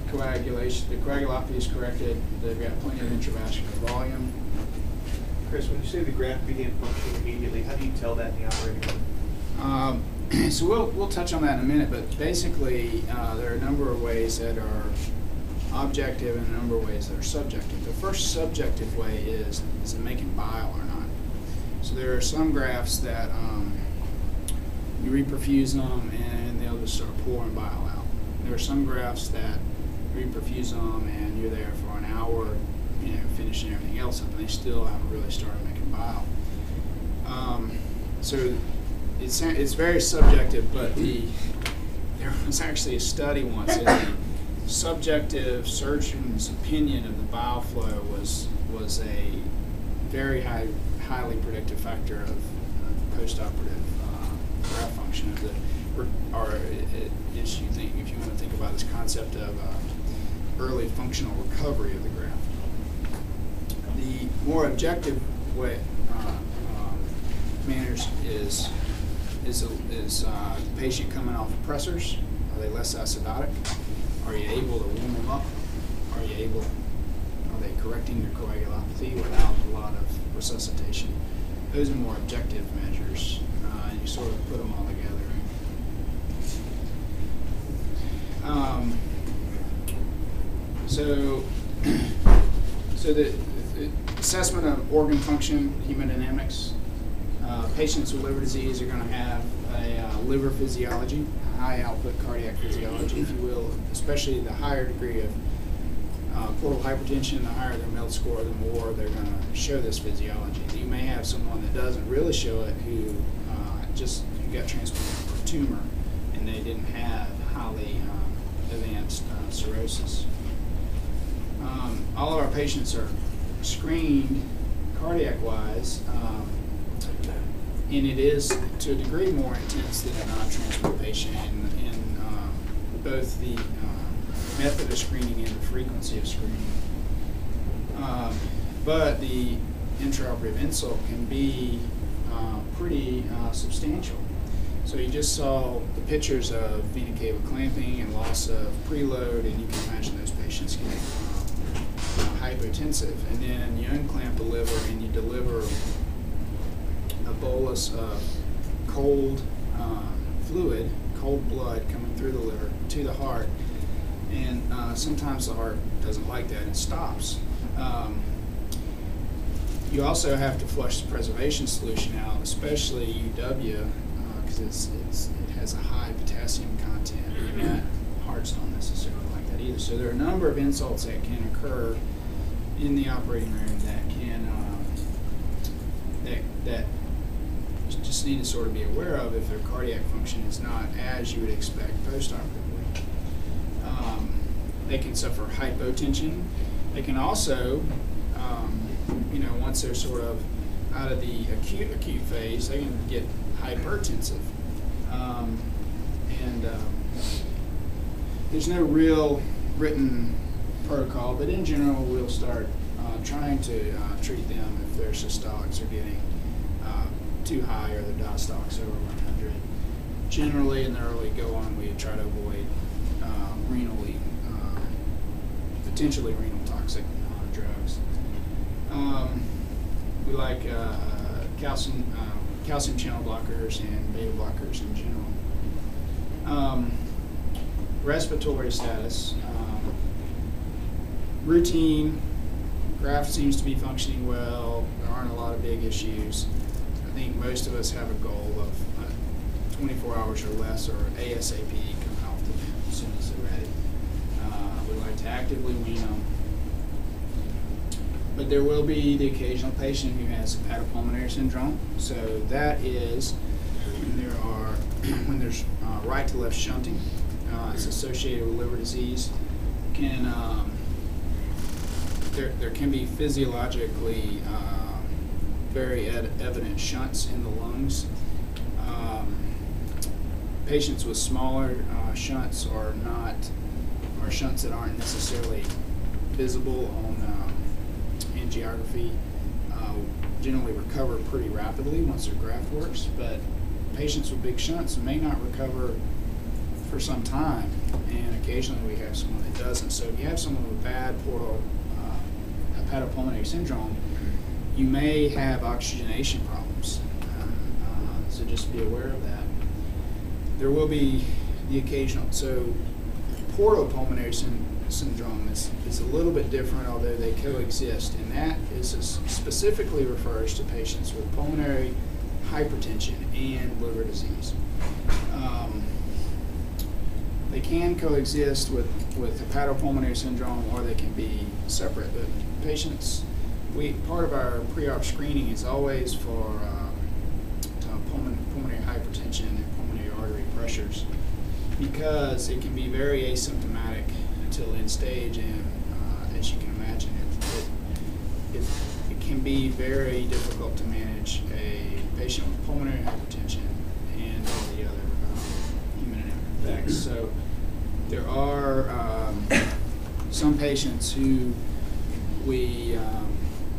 Coagulation, the coagulopathy is corrected. They've got plenty of intravascular volume. Chris, when you say the graft began functioning immediately, how do you tell that in the operating room? So we'll touch on that in a minute, but basically there are a number of ways that are objective and a number of ways that are subjective. The first subjective way is it making bile or not? So there are some grafts that you reperfuse them and they'll just start pouring bile out. There are some grafts that reperfuse them and you're there for an hour, finishing everything else up, and they still haven't really started making bile. So it's very subjective, but there was actually a study once in the subjective surgeon's opinion of the bile flow was a very highly predictive factor of postoperative graft function of the, or if you want to think about this concept of early functional recovery of the graft. The more objective way manners is the patient coming off of pressors? Are they less acidotic? Are you able to warm them up? Are they correcting their coagulopathy without a lot of resuscitation? Those are more objective measures, and you sort of put them all together. So the assessment of organ function, hemodynamics. Patients with liver disease are going to have a liver physiology, a high output cardiac physiology, if you will, especially the higher degree of portal hypertension, the higher their MELD score, the more they're going to show this physiology. You may have someone that doesn't really show it who got transplanted for a tumor and they didn't have highly advanced cirrhosis. All of our patients are screened cardiac-wise, and it is to a degree more intense than a non-transplant patient in both the method of screening and the frequency of screening. But the intraoperative insult can be pretty substantial. So you just saw the pictures of vena cava clamping and loss of preload, and you can imagine those patients getting hypotensive. And then you unclamp the liver and you deliver a bolus of cold fluid, cold blood coming through the liver to the heart. And sometimes the heart doesn't like that and stops. You also have to flush the preservation solution out, especially UW, because it has a high potassium content, and that hearts don't necessarily like that either. So there are a number of insults that can occur in the operating room that can that you just need to sort of be aware of if their cardiac function is not as you would expect postoperatively. They can suffer hypotension. They can also, once they're sort of out of the acute phase, they can get hypertensive. There's no real written protocol, but in general, we'll start trying to treat them if their systolics are getting too high or their diastolics over 100. Generally, in the early go-on, we try to avoid potentially renal toxic drugs. We like calcium channel blockers and beta blockers in general. Respiratory status. Routine. Graft seems to be functioning well. There aren't a lot of big issues. I think most of us have a goal of 24 hours or less, or ASAP, coming off the vent as soon as they're ready. We like to actively wean them. But there will be the occasional patient who has hepatopulmonary syndrome. So that is when there's right to left shunting. It's associated with liver disease. There can be physiologically very evident shunts in the lungs. Patients with smaller shunts are shunts that aren't necessarily visible on angiography. Generally recover pretty rapidly once their graft works, but patients with big shunts may not recover for some time, and occasionally occasionally we have someone that doesn't. So if you have someone with bad portal hepatopulmonary syndrome, you may have oxygenation problems. So just be aware of that. There will be the occasional, so portopulmonary syndrome is a little bit different, although they coexist, and that specifically refers to patients with pulmonary hypertension and liver disease. They can coexist with hepatopulmonary syndrome, or they can be separate. But patients, part of our pre-op screening is always for pulmonary hypertension and pulmonary artery pressures, because it can be very asymptomatic until end stage, and as you can imagine, it can be very difficult to manage a patient with pulmonary hypertension and all the other hemodynamic effects. So there are some patients who we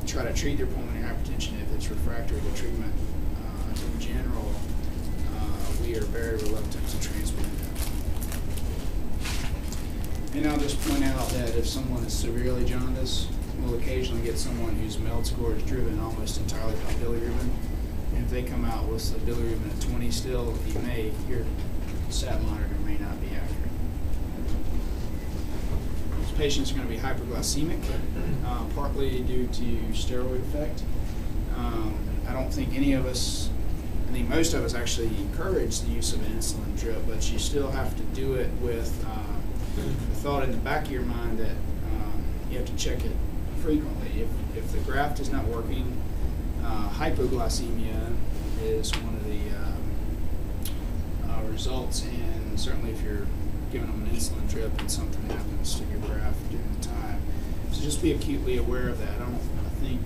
try to treat their pulmonary hypertension if it's refractory to treatment. In general, we are very reluctant to transplant them. And I'll just point out that if someone is severely jaundiced, we'll occasionally get someone whose MELD score is driven almost entirely by bilirubin. And if they come out with a bilirubin at 20 still, your SAT monitor may not be accurate. These patients are going to be hyperglycemic, partly due to steroid effect. I don't think I think most of us actually encourage the use of an insulin drip, but you still have to do it with the thought in the back of your mind that you have to check it frequently. If the graft is not working, hypoglycemia is one of the results, and certainly if you're giving them an insulin drip and something happens to your graft during the time. So just be acutely aware of that. I think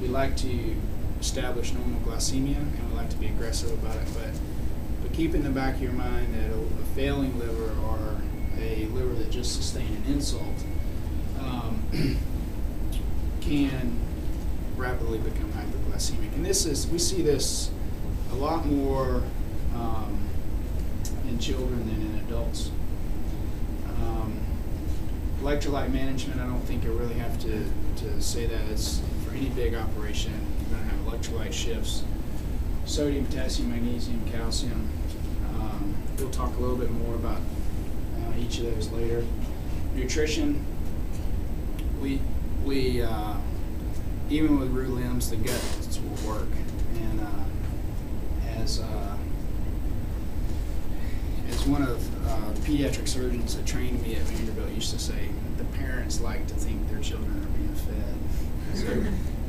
we like to establish normal glycemia, and we like to be aggressive about it, but keep in the back of your mind that a failing liver or a liver that just sustained an insult can rapidly become hyperglycemic. And we see this a lot more in children than in adults. Electrolyte management, I don't think I really have to say that. It's for any big operation, you're going to have electrolyte shifts: sodium, potassium, magnesium, calcium. We'll talk a little bit more about each of those later. Nutrition, we even with root limbs, the gut will work. And as one of the pediatric surgeons that trained me at Vanderbilt used to say, the parents like to think their children are being fed. So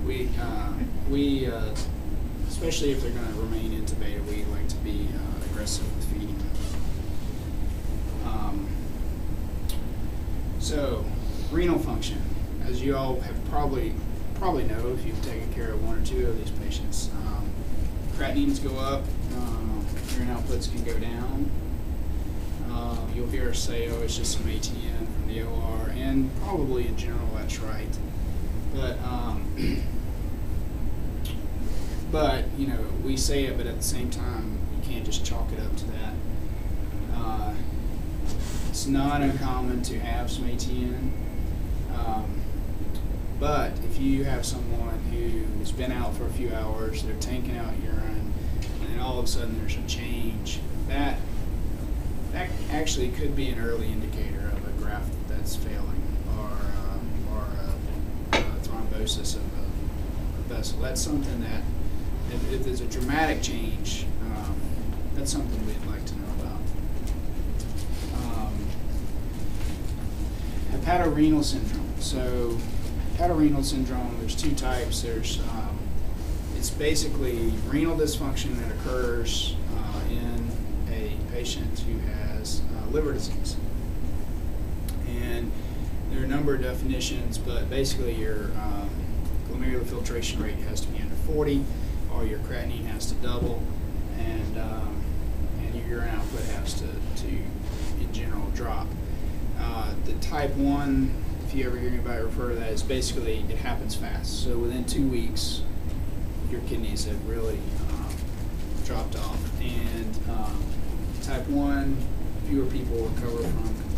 we especially if they're going to remain intubated, we like to be aggressive with feeding them. So renal function, as you all have probably know if you've taken care of one or two of these patients, creatinines go up, urine outputs can go down. You'll hear us say, oh, it's just some ATN from the OR, and probably in general that's right. But we say it, but at the same time, you can't just chalk it up to that. It's not uncommon to have some ATN, but if you have someone who's been out for a few hours, they're tanking out urine, and then all of a sudden there's a change, that actually could be an early indicator of a graft that's failing, or thrombosis of a vessel. That's something that, if there's a dramatic change, that's something we'd like to know about. Hepatorenal syndrome. So hepatorenal syndrome, there's two types. It's basically renal dysfunction that occurs in a patient who has liver disease. And there are a number of definitions, but basically your glomerular filtration rate has to be under 40, or your creatinine has to double, and your urine output has to in general drop. The type 1, if you ever hear anybody refer to that, is basically it happens fast. So within 2 weeks, your kidneys have really dropped off. And type 1, fewer people recover from